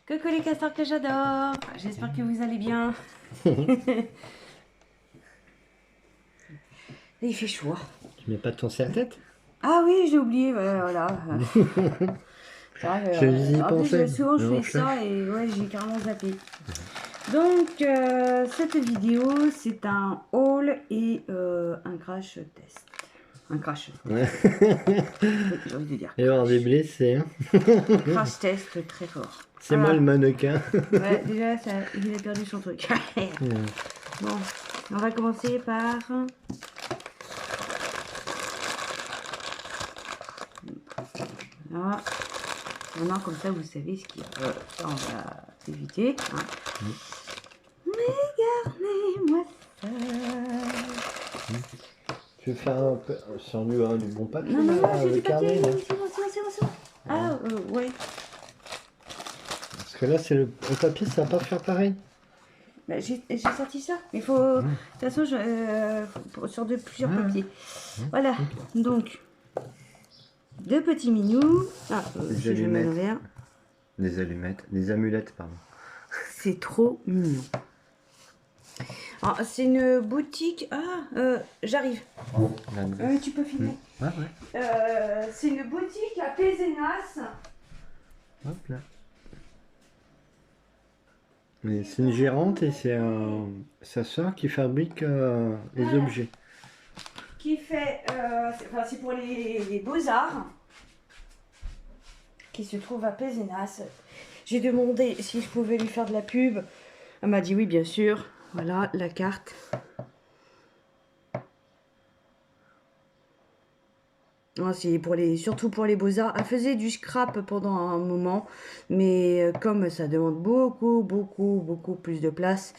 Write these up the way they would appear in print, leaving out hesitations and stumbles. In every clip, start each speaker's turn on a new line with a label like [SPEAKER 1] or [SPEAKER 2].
[SPEAKER 1] Coucou les castors que j'adore. J'espère que vous allez bien. Il fait chaud.
[SPEAKER 2] Tu mets pas ton serre-tête?
[SPEAKER 1] Ah oui, j'ai oublié, ouais, voilà. C'est vrai que,
[SPEAKER 2] J'y
[SPEAKER 1] en plus,
[SPEAKER 2] pensais.
[SPEAKER 1] souvent je
[SPEAKER 2] Non,
[SPEAKER 1] fais ça et ouais, j'ai carrément zappé. Donc, cette vidéo, c'est un haul et un crash test. Un crash.
[SPEAKER 2] Ouais.
[SPEAKER 1] Oui, j'ai envie de dire
[SPEAKER 2] Il va y avoir des
[SPEAKER 1] crash.
[SPEAKER 2] blessés. Hein.
[SPEAKER 1] Crash test très fort.
[SPEAKER 2] C'est moi le mannequin.
[SPEAKER 1] Ouais, déjà, ça, il a perdu son truc. Bon, on va commencer par... Là. Maintenant, comme ça, vous savez ce qu'il y a. Ça, on va éviter. Hein. Regardez-moi ça.
[SPEAKER 2] Tu veux faire un peu sur du bon papier?
[SPEAKER 1] Non, non, non, j'ai
[SPEAKER 2] le
[SPEAKER 1] du papier.
[SPEAKER 2] carnet, là.
[SPEAKER 1] C'est bon, c'est bon, c'est bon, c'est bon. Ah, ouais.
[SPEAKER 2] Parce que là, c'est le papier, ça va pas faire pareil.
[SPEAKER 1] Bah, j'ai sorti ça. Il faut... De toute façon, sur plusieurs papiers. Voilà. Donc, deux petits minous. Ah,
[SPEAKER 2] Des
[SPEAKER 1] si je mets
[SPEAKER 2] allumettes.
[SPEAKER 1] l'envers.
[SPEAKER 2] Des allumettes. Des amulettes, pardon.
[SPEAKER 1] C'est trop mignon. C'est une boutique. Ah, j'arrive. Tu peux filmer.
[SPEAKER 2] Ah ouais.
[SPEAKER 1] C'est une boutique à Pézenas.
[SPEAKER 2] Hop là. Mais c'est une gérante et c'est sa soeur qui fabrique les objets.
[SPEAKER 1] Qui fait. C'est pour les beaux-arts. Qui se trouve à Pézenas. J'ai demandé si je pouvais lui faire de la pub. Elle m'a dit oui, bien sûr. Voilà la carte. C'est surtout pour les beaux-arts. Elle faisait du scrap pendant un moment, mais comme ça demande beaucoup plus de place,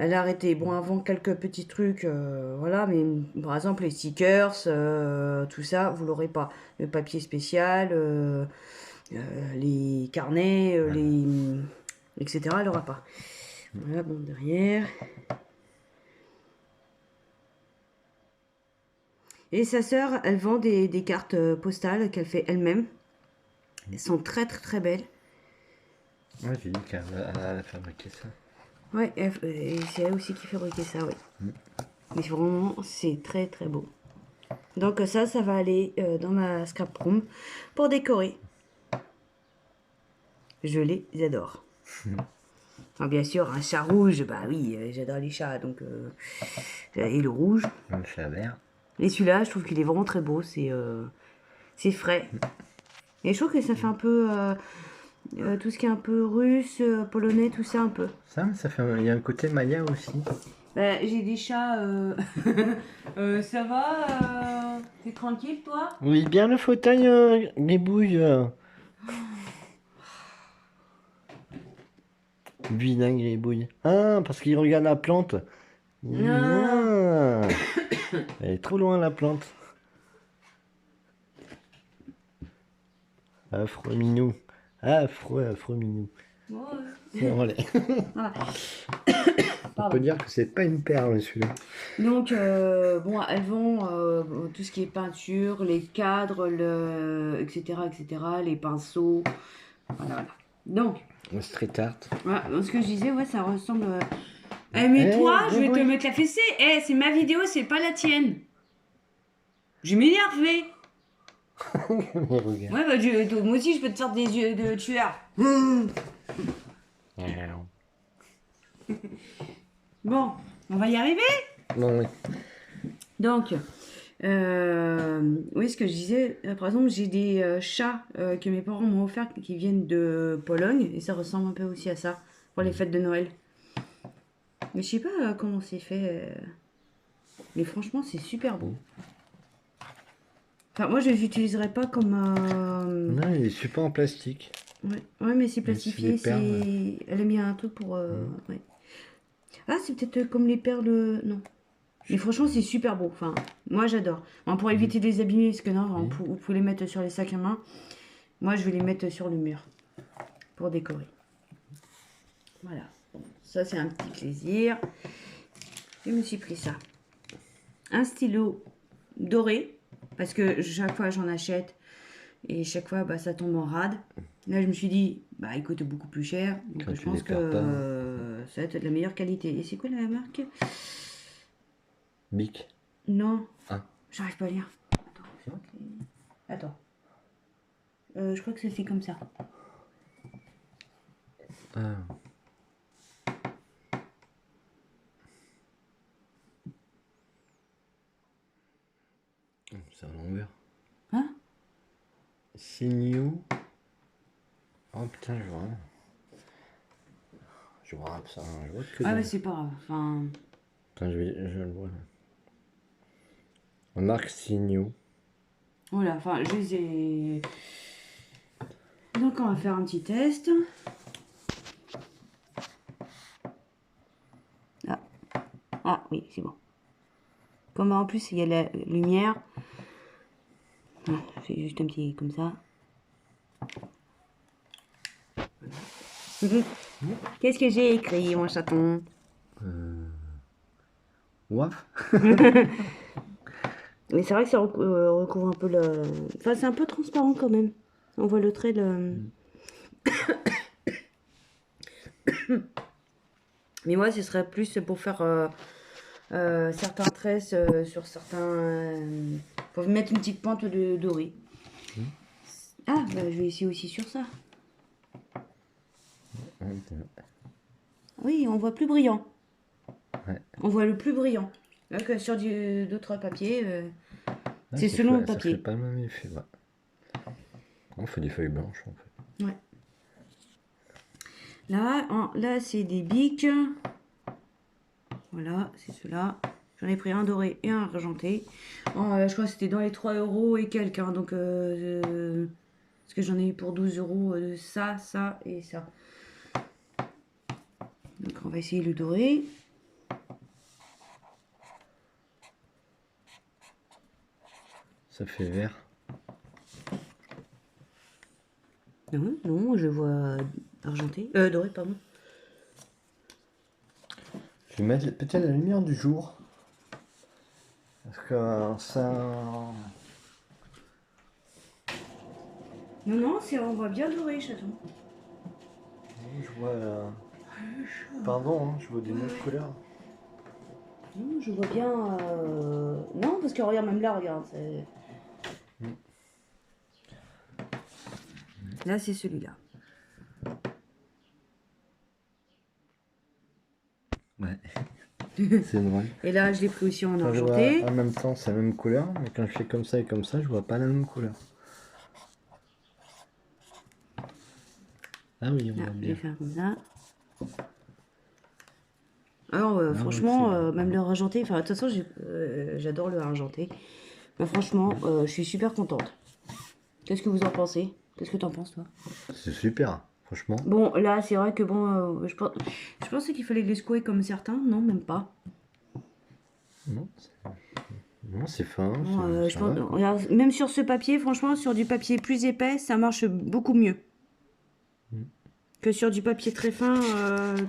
[SPEAKER 1] elle a arrêté. Bon, avant quelques petits trucs, voilà, mais par exemple les stickers, tout ça, vous l'aurez pas. Le papier spécial, les carnets, etc. Elle l'aura pas. Voilà, bon, derrière. Et sa sœur, elle vend des cartes postales qu'elle fait elle-même. Elles sont très belles.
[SPEAKER 2] Ouais, j'ai dit qu'elle a fabriqué ça.
[SPEAKER 1] Ouais, et c'est elle aussi qui fabriquait ça, oui. Mais vraiment, c'est très beau. Donc ça va aller dans ma scrap room pour décorer. Je les adore. Enfin, bien sûr, un chat rouge, bah oui, j'adore les chats, donc... et le rouge.
[SPEAKER 2] Un chat vert.
[SPEAKER 1] Et celui-là, je trouve qu'il est vraiment très beau, c'est frais. Et je trouve que ça fait un peu... tout ce qui est un peu russe, polonais, tout ça un peu.
[SPEAKER 2] Ça fait il y a un côté maya aussi.
[SPEAKER 1] Bah, j'ai des chats. Ça va t'es tranquille, toi?
[SPEAKER 2] Oui, bien le fauteuil, les bouilles. Vinaigre les bouilles. Ah, parce qu'il regarde la plante.
[SPEAKER 1] Non.
[SPEAKER 2] Ah, elle est trop loin la plante. Affreux minou. Affreux minou. Bon, allez.
[SPEAKER 1] Voilà.
[SPEAKER 2] On peut dire que c'est pas une perle celui-là.
[SPEAKER 1] Donc, bon, elles vont tout ce qui est peinture, les cadres, etc., les pinceaux. Voilà. Donc,
[SPEAKER 2] Le street art.
[SPEAKER 1] voilà, ce que je disais, ouais, ça ressemble. Mais toi, je vais te mettre la fessée. C'est ma vidéo, c'est pas la tienne. Je m'énerve. Ouais, bah, moi aussi, je peux te faire des yeux de tueur. Bon, on va y arriver.
[SPEAKER 2] Non, oui.
[SPEAKER 1] Donc, oui, ce que je disais, par exemple, j'ai des chats que mes parents m'ont offert qui viennent de Pologne et ça ressemble un peu aussi à ça pour les fêtes de Noël. Mais je sais pas comment c'est fait. Mais franchement, c'est super beau. Enfin, moi, je les utiliserai pas comme.
[SPEAKER 2] Non, il est super en plastique.
[SPEAKER 1] Ouais, mais c'est plastifié.
[SPEAKER 2] des perles.
[SPEAKER 1] Elle a mis un truc pour. Ouais. Ah, c'est peut-être comme les perles. Non. Mais franchement, c'est super beau. Enfin, moi, j'adore. Bon, pour éviter de les abîmer, parce que non, vous pouvez les mettre sur les sacs à main. Moi, je vais les mettre sur le mur pour décorer. Voilà. Bon, ça, c'est un petit plaisir. Je me suis pris ça. Un stylo doré, parce que chaque fois, j'en achète. Et chaque fois, bah, ça tombe en rade. Là, je me suis dit, bah, il coûte beaucoup plus cher. Donc
[SPEAKER 2] Quand
[SPEAKER 1] je
[SPEAKER 2] tu
[SPEAKER 1] pense
[SPEAKER 2] les
[SPEAKER 1] que
[SPEAKER 2] perds pas.
[SPEAKER 1] ça va être de la meilleure qualité. Et c'est quoi la marque?
[SPEAKER 2] Bic.
[SPEAKER 1] Non,
[SPEAKER 2] Ah.
[SPEAKER 1] j'arrive pas à lire. Attends, je crois que attends. Je crois que c'est fait comme ça.
[SPEAKER 2] Ah. C'est à l'envers.
[SPEAKER 1] Hein?
[SPEAKER 2] Signaux. Oh putain, je vois rien. Je vois ça, je vois que
[SPEAKER 1] Ah, bah
[SPEAKER 2] dalle.
[SPEAKER 1] c'est pas grave. Enfin,
[SPEAKER 2] Attends, je le vois là. Marque Signaux.
[SPEAKER 1] voilà, enfin, je les ai. Donc, on va faire un petit test. Ah, ah oui, c'est bon. Comme en plus, il y a la lumière. Ah, je fais juste un petit comme ça. Qu'est-ce que j'ai écrit, mon chaton?
[SPEAKER 2] Waf.
[SPEAKER 1] Mais c'est vrai que ça recouvre un peu le. Enfin, c'est un peu transparent quand même. On voit le trait de. Mais moi, ce serait plus pour faire certains traits sur certains. Pour mettre une petite pointe de doré. Ah, bah, je vais essayer aussi sur ça. Oui, on voit plus brillant.
[SPEAKER 2] Ouais.
[SPEAKER 1] On voit le plus brillant. Là, que sur d'autres papiers.
[SPEAKER 2] Ah,
[SPEAKER 1] C'est selon le
[SPEAKER 2] ça
[SPEAKER 1] papier.
[SPEAKER 2] fait pas le même effet. Ouais. On fait des feuilles blanches en fait.
[SPEAKER 1] Ouais. Là c'est des bics. Voilà, c'est ceux-là. J'en ai pris un doré et un argenté. Je crois que c'était dans les 3 euros et quelques. Hein, donc, parce que j'en ai eu pour 12 euros ça, ça et ça. Donc, on va essayer le doré.
[SPEAKER 2] Ça fait vert.
[SPEAKER 1] Non, non, je vois argenté. Doré, pardon.
[SPEAKER 2] Je vais mettre peut-être la lumière du jour. Parce que ça.
[SPEAKER 1] Non, non, on voit bien le doré, chaton.
[SPEAKER 2] Je vois. Pardon, hein, je vois d'une autre couleur.
[SPEAKER 1] Non, je vois bien. Non, parce que regarde, même là, regarde. Là, c'est celui-là.
[SPEAKER 2] Ouais. C'est drôle.
[SPEAKER 1] Et là, je l'ai pris aussi en
[SPEAKER 2] Quand je vois
[SPEAKER 1] argenté.
[SPEAKER 2] en même temps, c'est la même couleur, mais quand je fais comme ça et comme ça, je vois pas la même couleur. Ah oui, on
[SPEAKER 1] Là,
[SPEAKER 2] voit
[SPEAKER 1] je vais
[SPEAKER 2] bien.
[SPEAKER 1] faire comme ça. Alors,
[SPEAKER 2] Ah,
[SPEAKER 1] franchement,
[SPEAKER 2] ouais, c'est
[SPEAKER 1] même
[SPEAKER 2] bien.
[SPEAKER 1] le argenté, enfin, de toute façon, j'adore le argenté. Mais franchement, je suis super contente. Qu'est-ce que vous en pensez? Qu'est-ce que t'en penses, toi?
[SPEAKER 2] C'est super, franchement.
[SPEAKER 1] Bon, là, c'est vrai que bon, je pensais qu'il fallait les secouer comme certains. Non, même pas.
[SPEAKER 2] Non, non, c'est fin,
[SPEAKER 1] Bon,
[SPEAKER 2] ça va, quoi.
[SPEAKER 1] regarde, même sur ce papier, franchement, sur du papier plus épais, ça marche beaucoup mieux. Que sur du papier très fin,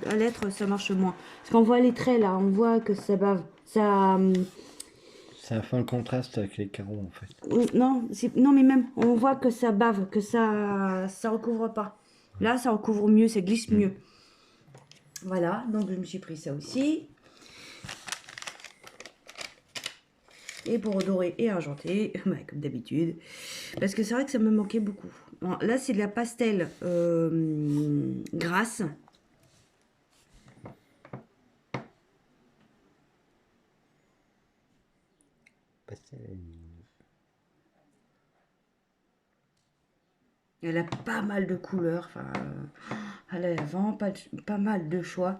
[SPEAKER 1] à lettres, ça marche moins. Parce qu'on voit les traits, là, on voit que ça bave. Ça...
[SPEAKER 2] Ça fait un contraste avec les carreaux, en fait.
[SPEAKER 1] Non, non, mais même, on voit que ça bave, que ça recouvre pas. Là, ça recouvre mieux, ça glisse mieux. Voilà, donc je me suis pris ça aussi. Et pour dorer et argenter, bah, comme d'habitude. Parce que c'est vrai que ça me manquait beaucoup. Bon, là, c'est de la pastel grasse. Elle a pas mal de couleurs. Enfin, elle a vraiment pas mal de choix.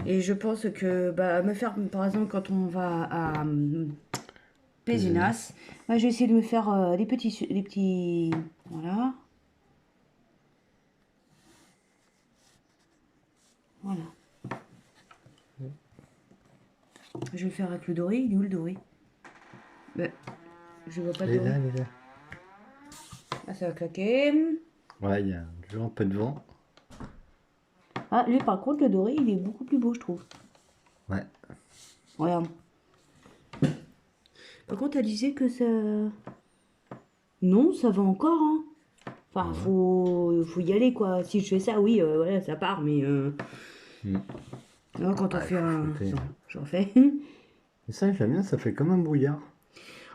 [SPEAKER 1] Et je pense que bah, me faire, par exemple, quand on va à Pézenas, moi, je vais essayer de me faire des petits. Voilà. Voilà. Je vais le faire avec le doré. Il est où le doré? Ben, je vois pas le
[SPEAKER 2] Elle est
[SPEAKER 1] doré.
[SPEAKER 2] là, elle est là.
[SPEAKER 1] Ah, ça va claquer.
[SPEAKER 2] Ouais, il y a toujours un peu de vent.
[SPEAKER 1] Ah, lui, par contre, le doré, il est beaucoup plus beau, je trouve.
[SPEAKER 2] Ouais.
[SPEAKER 1] Regarde. Par contre, elle disait que ça... Non, ça va encore, hein. Enfin, faut y aller, quoi. Si je fais ça, oui, voilà, ça part, mais non, quand on
[SPEAKER 2] Ah, il
[SPEAKER 1] fait
[SPEAKER 2] faut
[SPEAKER 1] un...
[SPEAKER 2] fouetter.
[SPEAKER 1] Non, j'en fais.
[SPEAKER 2] Et ça, j'aime bien, ça fait comme un brouillard.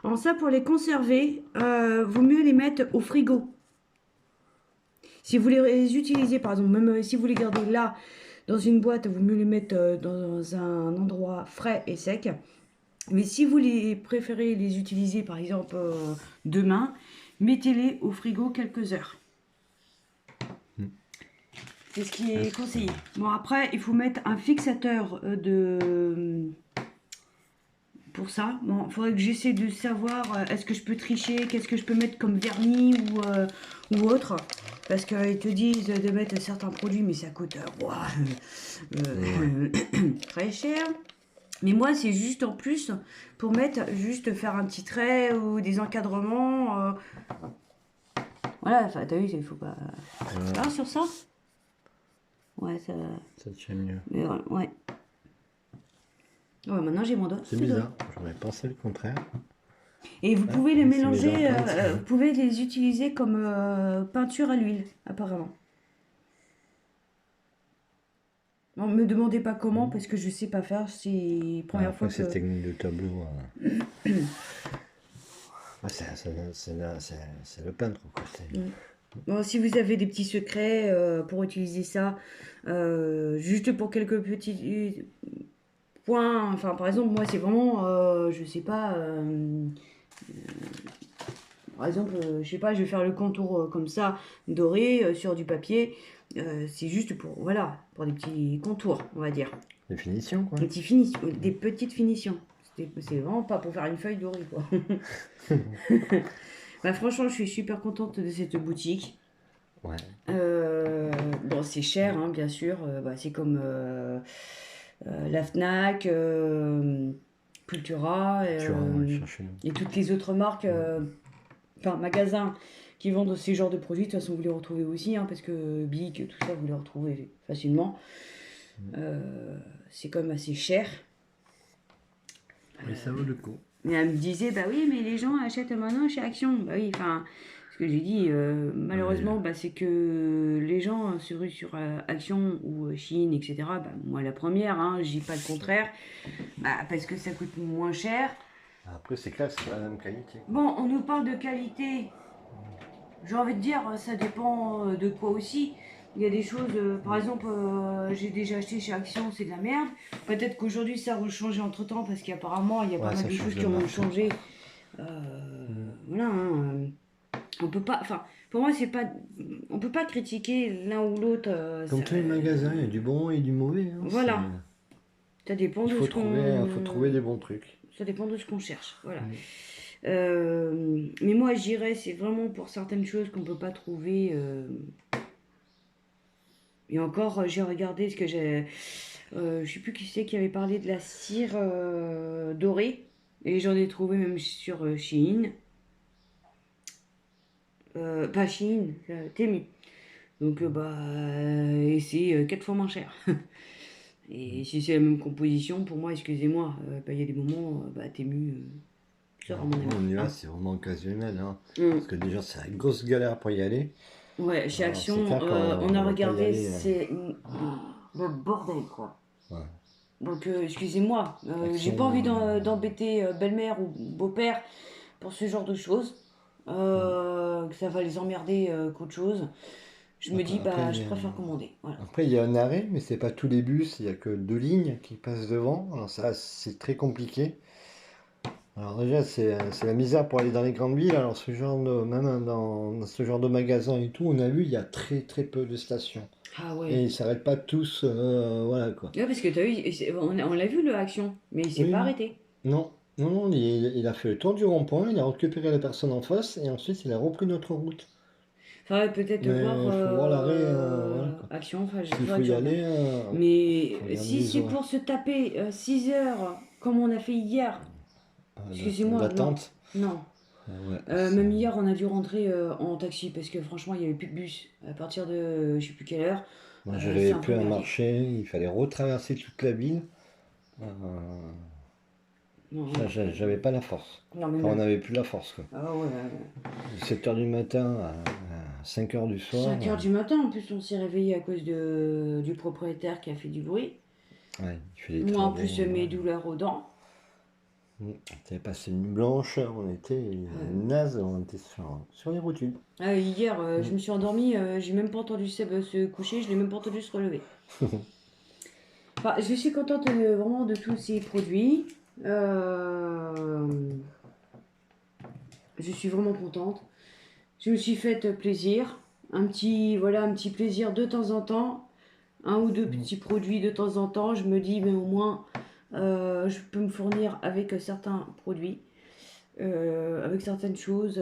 [SPEAKER 1] Alors ça, pour les conserver, vaut mieux les mettre au frigo. Si vous les utilisez, par exemple, même si vous les gardez là, dans une boîte, vaut mieux les mettre dans un endroit frais et sec. Mais si vous les préférez les utiliser, par exemple, demain, mettez-les au frigo quelques heures. C'est ce qui est conseillé. Bon, après, il faut mettre un fixateur pour ça. Bon, il faudrait que j'essaie de savoir est-ce que je peux tricher, qu'est-ce que je peux mettre comme vernis ou autre. Parce qu'ils te disent de mettre certains produits, mais ça coûte très cher. Mais moi, c'est juste en plus pour mettre, juste faire un petit trait ou des encadrements. Voilà, enfin, t'as vu, il faut pas. Ah, sur ça. Ouais, ça.
[SPEAKER 2] Ça tient mieux.
[SPEAKER 1] Mais voilà, ouais. Ouais, maintenant j'ai mon doigt.
[SPEAKER 2] C'est bizarre, j'aurais pensé le contraire.
[SPEAKER 1] Et vous pouvez les
[SPEAKER 2] c'est
[SPEAKER 1] mélanger,
[SPEAKER 2] les empreintes.
[SPEAKER 1] vous pouvez les utiliser comme peinture à l'huile, apparemment. Non, me demandez pas comment, parce que je sais pas faire. C'est la première fois
[SPEAKER 2] Après,
[SPEAKER 1] que.
[SPEAKER 2] c'est technique de tableau. C'est le peintre, quoi.
[SPEAKER 1] Bon, si vous avez des petits secrets pour utiliser ça, juste pour quelques petits points. Enfin, par exemple, moi, c'est vraiment, je sais pas. Par exemple, je sais pas, je vais faire le contour comme ça, doré, sur du papier. C'est juste pour, voilà, pour des petits contours, on va dire.
[SPEAKER 2] Des finitions, quoi.
[SPEAKER 1] Des petites finitions. C'est vraiment pas pour faire une feuille dorée, quoi. Bah, franchement, je suis super contente de cette boutique.
[SPEAKER 2] Ouais.
[SPEAKER 1] Bon, c'est cher, hein, bien sûr. Bah, c'est comme la Fnac, Cultura
[SPEAKER 2] Tu vas chercher.
[SPEAKER 1] et toutes les autres marques, enfin magasins qui vendent ces genres de produits. De toute façon, vous les retrouvez aussi, hein, parce que Bic, tout ça, vous les retrouvez facilement. C'est quand même assez cher.
[SPEAKER 2] Mais ça vaut le coup.
[SPEAKER 1] Mais elle me disait, bah oui, mais les gens achètent maintenant chez Action. Bah oui, enfin, ce que j'ai dit, malheureusement, bah, c'est que les gens se ruent sur Action ou Shein, etc. Bah, moi, la première, hein, je dis pas le contraire, bah, parce que ça coûte moins cher.
[SPEAKER 2] Après, c'est clair, c'est pas la même qualité.
[SPEAKER 1] Bon, on nous parle de qualité. J'ai envie de dire, ça dépend de quoi aussi. Il y a des choses, par exemple, j'ai déjà acheté chez Action, c'est de la merde. Peut-être qu'aujourd'hui ça a changé entre temps parce qu'apparemment il y a pas mal de choses qui ont changé. Voilà, hein, on peut pas, enfin, pour moi c'est pas, on peut pas critiquer l'un ou l'autre.
[SPEAKER 2] Comme tous les magasins, il y a du bon et du mauvais. Hein,
[SPEAKER 1] voilà, ça dépend de ce qu'on.
[SPEAKER 2] faut trouver des bons trucs.
[SPEAKER 1] Ça dépend de ce qu'on cherche, voilà. Mais moi, j'irais, c'est vraiment pour certaines choses qu'on peut pas trouver. Et encore, j'ai regardé ce que j'ai. Je sais plus qui c'est qui avait parlé de la cire dorée. Et j'en ai trouvé même sur Shein. Pas Shein, Temu. Donc, et c'est 4 fois moins cher. Et si c'est la même composition, pour moi, excusez-moi, il y a des moments, Temu, ça, à mon avis.
[SPEAKER 2] On y va, c'est vraiment occasionnel. Hein. Parce que déjà, c'est une grosse galère pour y aller.
[SPEAKER 1] Ouais, chez
[SPEAKER 2] Alors,
[SPEAKER 1] Action,
[SPEAKER 2] c'est clair
[SPEAKER 1] on a
[SPEAKER 2] va pas y
[SPEAKER 1] regardé,
[SPEAKER 2] aller,
[SPEAKER 1] c'est le bordel, quoi.
[SPEAKER 2] Ouais.
[SPEAKER 1] Donc, excusez-moi, j'ai pas envie d'embêter belle-mère ou beau-père pour ce genre de choses. Que ça va les emmerder qu'autre chose. Je me dis,
[SPEAKER 2] Après,
[SPEAKER 1] je préfère commander. Voilà.
[SPEAKER 2] Après, il y a un arrêt, mais c'est pas tous les bus, il y a que 2 lignes qui passent devant. Alors ça, c'est très compliqué. Alors déjà, c'est la misère pour aller dans les grandes villes. Alors même dans ce genre de magasin et tout, on a vu, il y a très très peu de stations.
[SPEAKER 1] Ah ouais.
[SPEAKER 2] Et ils s'arrêtent pas tous, voilà quoi.
[SPEAKER 1] Ouais, parce que t'as vu, on l'a vu le Action, mais il s'est
[SPEAKER 2] Oui,
[SPEAKER 1] pas
[SPEAKER 2] non.
[SPEAKER 1] arrêté.
[SPEAKER 2] Non, non, non, il a fait le tour du rond-point, il a récupéré la personne en face et ensuite il a repris notre route.
[SPEAKER 1] Faudrait peut-être
[SPEAKER 2] Mais
[SPEAKER 1] voir
[SPEAKER 2] il faut voir l'arrêt, voilà quoi.
[SPEAKER 1] Action, enfin, je
[SPEAKER 2] S'il
[SPEAKER 1] sais pas,
[SPEAKER 2] faut y
[SPEAKER 1] tu
[SPEAKER 2] aller,
[SPEAKER 1] regardes. Mais
[SPEAKER 2] faut regarder
[SPEAKER 1] si
[SPEAKER 2] les
[SPEAKER 1] c'est
[SPEAKER 2] horaires.
[SPEAKER 1] pour se taper 6 heures, comme on a fait hier, excusez-moi, non.
[SPEAKER 2] D'attente.
[SPEAKER 1] Non.
[SPEAKER 2] Ouais,
[SPEAKER 1] Même hier, on a dû rentrer en taxi parce que franchement, il n'y avait plus de bus à partir de je sais plus quelle heure.
[SPEAKER 2] moi,
[SPEAKER 1] C'est
[SPEAKER 2] j'avais
[SPEAKER 1] un
[SPEAKER 2] plus
[SPEAKER 1] peu
[SPEAKER 2] à
[SPEAKER 1] merdique.
[SPEAKER 2] marcher, il fallait retraverser toute la ville.
[SPEAKER 1] Non,
[SPEAKER 2] J'avais pas la force.
[SPEAKER 1] non, mais
[SPEAKER 2] Enfin, on
[SPEAKER 1] même.
[SPEAKER 2] n'avait plus la force quoi.
[SPEAKER 1] Ah ouais, ouais.
[SPEAKER 2] 7 h du matin à 5 heures du soir.
[SPEAKER 1] 5 heures du matin, en plus on s'est réveillé à cause du propriétaire qui a fait du bruit.
[SPEAKER 2] Ouais, il fait des
[SPEAKER 1] Moi en
[SPEAKER 2] travaux,
[SPEAKER 1] plus mes douleurs aux dents.
[SPEAKER 2] On avait passé une nuit blanche, on était naze, on était sur les rotules.
[SPEAKER 1] Hier je me suis endormie, j'ai même pas entendu Seb se coucher, je l'ai même pas entendu se relever. Enfin, je suis contente vraiment de tous ces produits. Je suis vraiment contente. Je me suis fait plaisir. Un petit plaisir de temps en temps. Un ou deux petits produits de temps en temps. Je me dis, mais au moins, je peux me fournir avec certains produits, avec certaines choses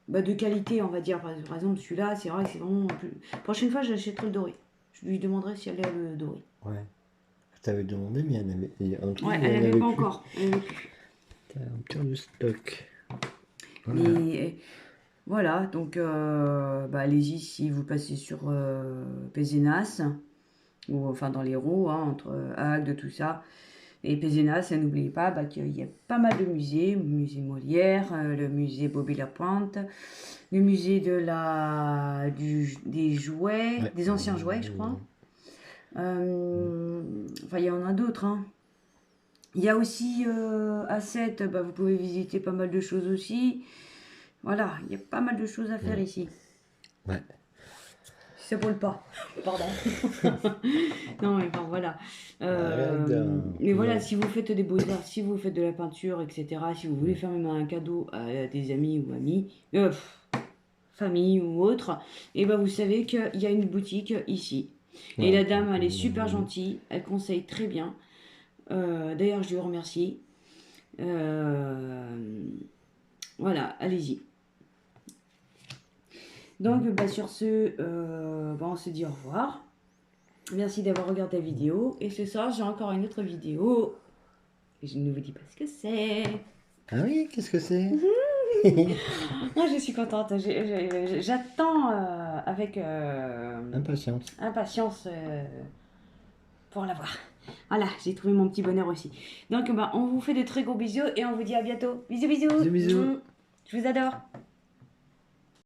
[SPEAKER 1] de qualité, on va dire. Par exemple, celui-là, c'est vrai que c'est vraiment... Prochaine fois, j'achèterai le doré. Je lui demanderai si elle a le doré.
[SPEAKER 2] Ouais. Je t'avais demandé, mais
[SPEAKER 1] Elle n'avait pas encore.
[SPEAKER 2] T'as un petit du stock.
[SPEAKER 1] Voilà. Mais voilà, donc allez-y si vous passez sur Pézenas, ou enfin dans les l'Hérault, entre Agde, tout ça. Et Pézenas, n'oubliez pas qu'il y a pas mal de musées, le musée Molière, le musée Bobby-Lapointe, le musée des jouets, des anciens jouets, je crois. Enfin, il y en a d'autres. Il y a aussi à 7, vous pouvez visiter pas mal de choses aussi. Voilà, il y a pas mal de choses à faire ici.
[SPEAKER 2] Ouais.
[SPEAKER 1] Si ça vole pas. Pardon. Non, mais enfin, voilà. Mais voilà, si vous faites des beaux-arts, si vous faites de la peinture, etc., si vous voulez faire même un cadeau à des amis ou amis, famille ou autre, et vous savez qu'il y a une boutique ici. Et la dame, elle est super gentille, elle conseille très bien. D'ailleurs, je lui remercie. Voilà, allez-y. Donc, sur ce, on se dit au revoir. Merci d'avoir regardé la vidéo. Et ce soir, j'ai encore une autre vidéo. Je ne vous dis pas ce que c'est.
[SPEAKER 2] Ah oui, qu'est-ce que c'est?
[SPEAKER 1] Moi, je suis contente. J'attends avec impatience pour la voir. Voilà, j'ai trouvé mon petit bonheur aussi. Donc, on vous fait de très gros bisous et on vous dit à bientôt. Bisous, bisous.
[SPEAKER 2] Bisous, bisous.
[SPEAKER 1] Je vous adore.